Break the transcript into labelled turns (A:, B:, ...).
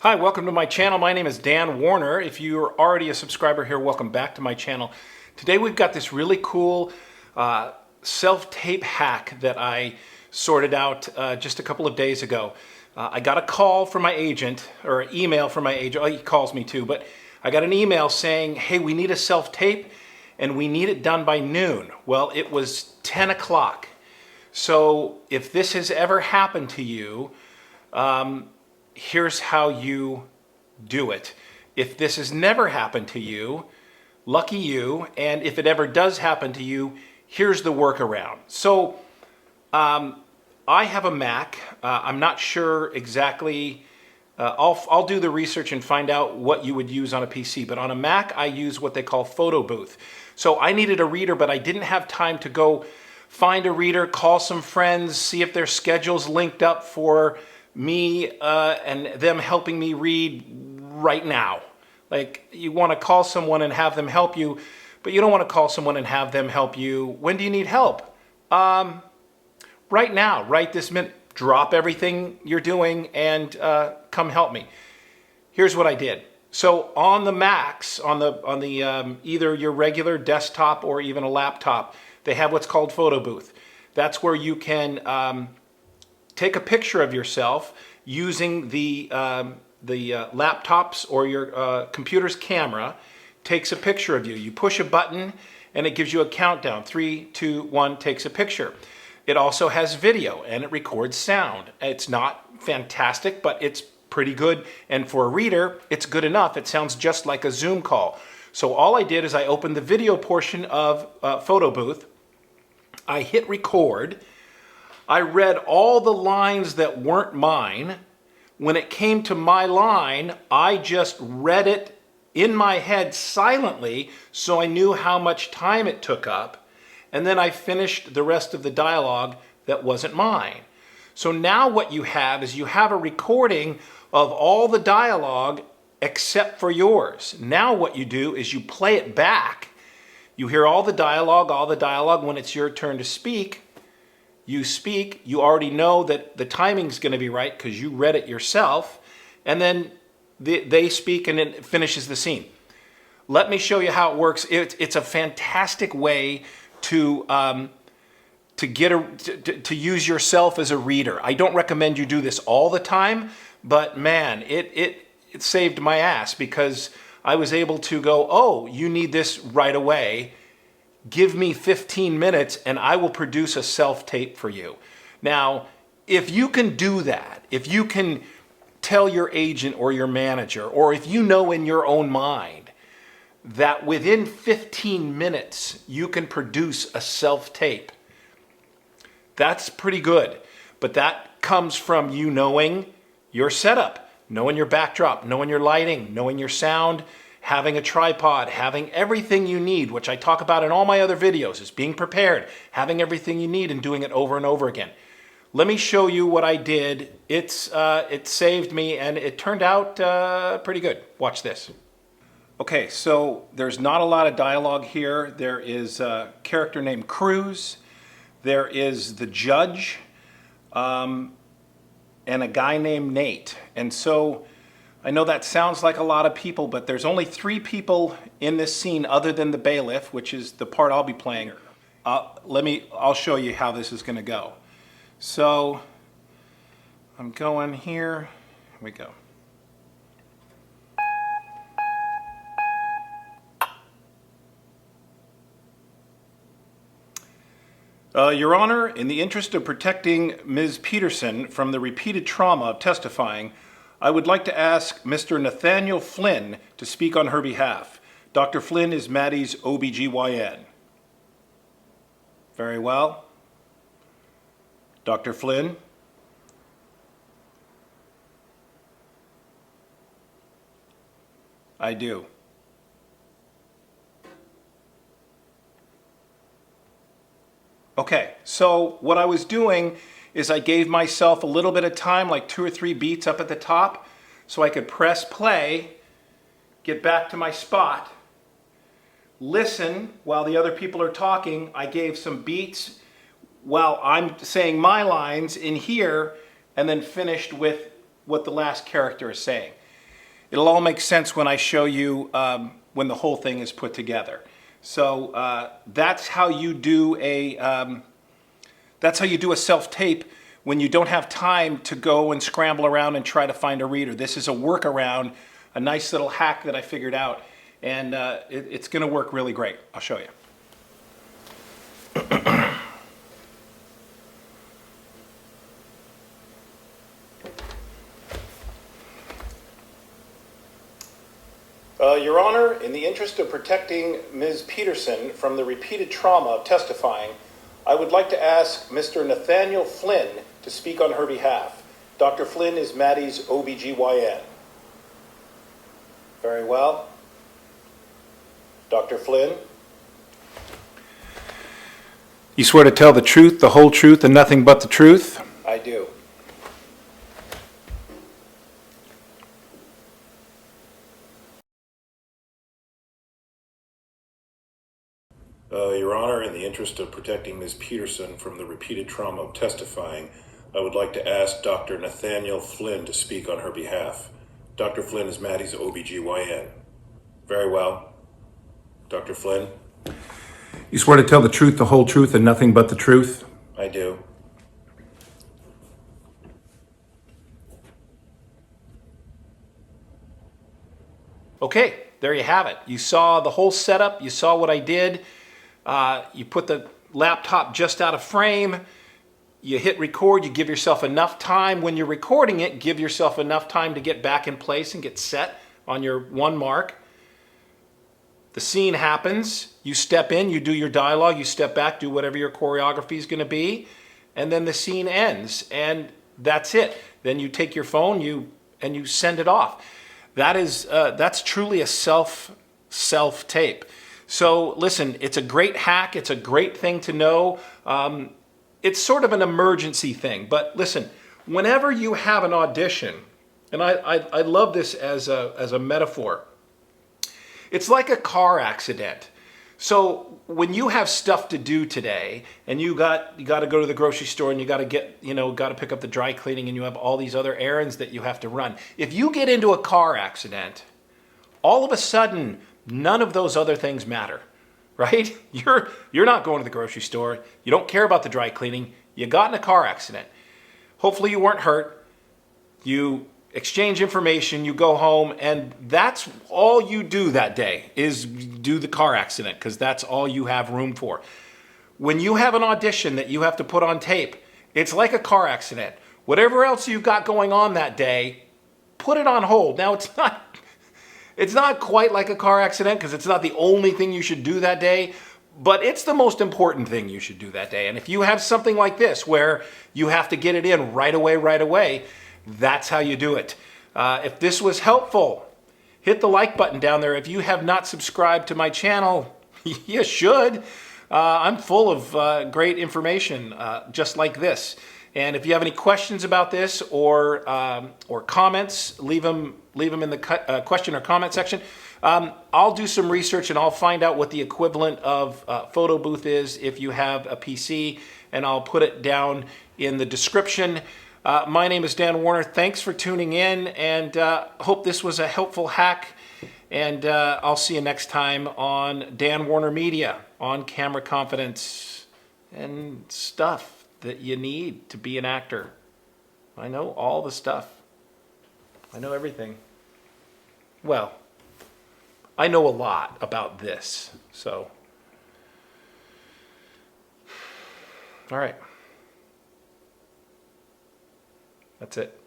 A: Hi, welcome to my channel. My name is Dan Warner. If you're already a subscriber here, welcome back to my channel. Today we've got this really cool self-tape hack that I sorted out just a couple of days ago. I got a call from my agent, or an email from my agent. Oh, he calls me too, but I got an email saying, hey, we need a self-tape and we need it done by noon. Well, it was 10 o'clock. So if this has ever happened to you, here's how you do it. If this has never happened to you, lucky you, and if it ever does happen to you, here's the workaround. So I have a Mac. I'm not sure exactly, I'll do the research and find out what you would use on a PC, but on a Mac I use what they call Photo Booth. So I needed a reader, but I didn't have time to go find a reader, call some friends, see if their schedule's linked up for me and them helping me read right now. Like, you want to call someone and have them help you, but you don't want to call someone and have them help you. When do you need help? Right now, right this minute. Drop everything you're doing and come help me. Here's what I did. So on the Macs, on the either your regular desktop or even a laptop, they have what's called Photo Booth. That's where you can take a picture of yourself using the laptop's or your computer's camera. Takes a picture of you. You push a button and it gives you a countdown. 3, 2, 1, takes a picture. It also has video and it records sound. It's not fantastic, but it's pretty good. And for a reader, it's good enough. It sounds just like a Zoom call. So all I did is I opened the video portion of Photo Booth. I hit record. I read all the lines that weren't mine. When it came to my line, I just read it in my head silently so I knew how much time it took up. And then I finished the rest of the dialogue that wasn't mine. So now what you have is you have a recording of all the dialogue except for yours. Now what you do is you play it back. You hear all the dialogue. When it's your turn to speak, you speak. You already know that the timing's going to be right because you read it yourself. And then they speak and it finishes the scene. Let me show you how it works. It's a fantastic way to use yourself as a reader. I don't recommend you do this all the time, but man, it saved my ass because I was able to go, oh, you need this right away. Give me 15 minutes and I will produce a self-tape for you. Now, if you can do that, if you can tell your agent or your manager, or if you know in your own mind that within 15 minutes you can produce a self-tape, that's pretty good. But that comes from you knowing your setup, knowing your backdrop, knowing your lighting, knowing your sound, having a tripod, having everything you need, which I talk about in all my other videos, is being prepared, having everything you need and doing it over and over again. Let me show you what I did. It saved me and it turned out pretty good. Watch this. Okay, so there's not a lot of dialogue here. There is a character named Cruz. There is the judge and a guy named Nate. And so I know that sounds like a lot of people, but there's only 3 people in this scene other than the bailiff, which is the part I'll be playing. I'll show you how this is going to go. So I'm going here. Here we go. Your Honor, in the interest of protecting Ms. Peterson from the repeated trauma of testifying, I would like to ask Mr. Nathaniel Flynn to speak on her behalf. Dr. Flynn is Maddie's OBGYN. Very well. Dr. Flynn? I do. Okay, so what I was doing is I gave myself a little bit of time, like 2 or 3 beats up at the top, so I could press play, get back to my spot, listen while the other people are talking. I gave some beats while I'm saying my lines in here, and then finished with what the last character is saying. It'll all make sense when I show you when the whole thing is put together. So that's how you do a self-tape when you don't have time to go and scramble around and try to find a reader. This is a workaround, a nice little hack that I figured out, and it's going to work really great. I'll show you. Your Honor, in the interest of protecting Ms. Peterson from the repeated trauma of testifying, I would like to ask Mr. Nathaniel Flynn to speak on her behalf. Dr. Flynn is Maddie's OBGYN. Very well. Dr. Flynn? You swear to tell the truth, the whole truth, and nothing but the truth? I do. Your Honor, in the interest of protecting Ms. Peterson from the repeated trauma of testifying, I would like to ask Dr. Nathaniel Flynn to speak on her behalf. Dr. Flynn is Maddie's OBGYN. Very well. Dr. Flynn? You swear to tell the truth, the whole truth, and nothing but the truth? I do. Okay, there you have it. You saw the whole setup. You saw what I did. You put the laptop just out of frame. You hit record. You give yourself enough time. When you're recording it, give yourself enough time to get back in place and get set on your one mark. The scene happens. You step in. You do your dialogue. You step back. Do whatever your choreography is going to be. And then the scene ends. And that's it. Then you take your phone and you send it off. That's truly a self-tape. So listen, it's a great hack. It's a great thing to know. It's sort of an emergency thing. But listen, whenever you have an audition, and I love this as a metaphor, it's like a car accident. So when you have stuff to do today, and you got to go to the grocery store, and you got to pick up the dry cleaning, and you have all these other errands that you have to run. If you get into a car accident, all of a sudden, none of those other things matter, right? You're not going to the grocery store. You don't care about the dry cleaning. You got in a car accident. Hopefully you weren't hurt. You exchange information, you go home, and that's all you do that day is do the car accident, because that's all you have room for. When you have an audition that you have to put on tape, it's like a car accident. Whatever else you've got going on that day, put it on hold. Now, it's not quite like a car accident, because it's not the only thing you should do that day, but it's the most important thing you should do that day. And if you have something like this where you have to get it in right away, that's how you do it. If this was helpful, hit the like button down there. If you have not subscribed to my channel, you should. I'm full of great information just like this. And if you have any questions about this or comments, leave them in the question or comment section. I'll do some research and I'll find out what the equivalent of photo booth is if you have a PC, and I'll put it down in the description. My name is Dan Warner. Thanks for tuning in, and hope this was a helpful hack. And I'll see you next time on Dan Warner Media, on camera confidence and stuff that you need to be an actor. I know all the stuff. I know everything. Well, I know a lot about this, so. All right. That's it.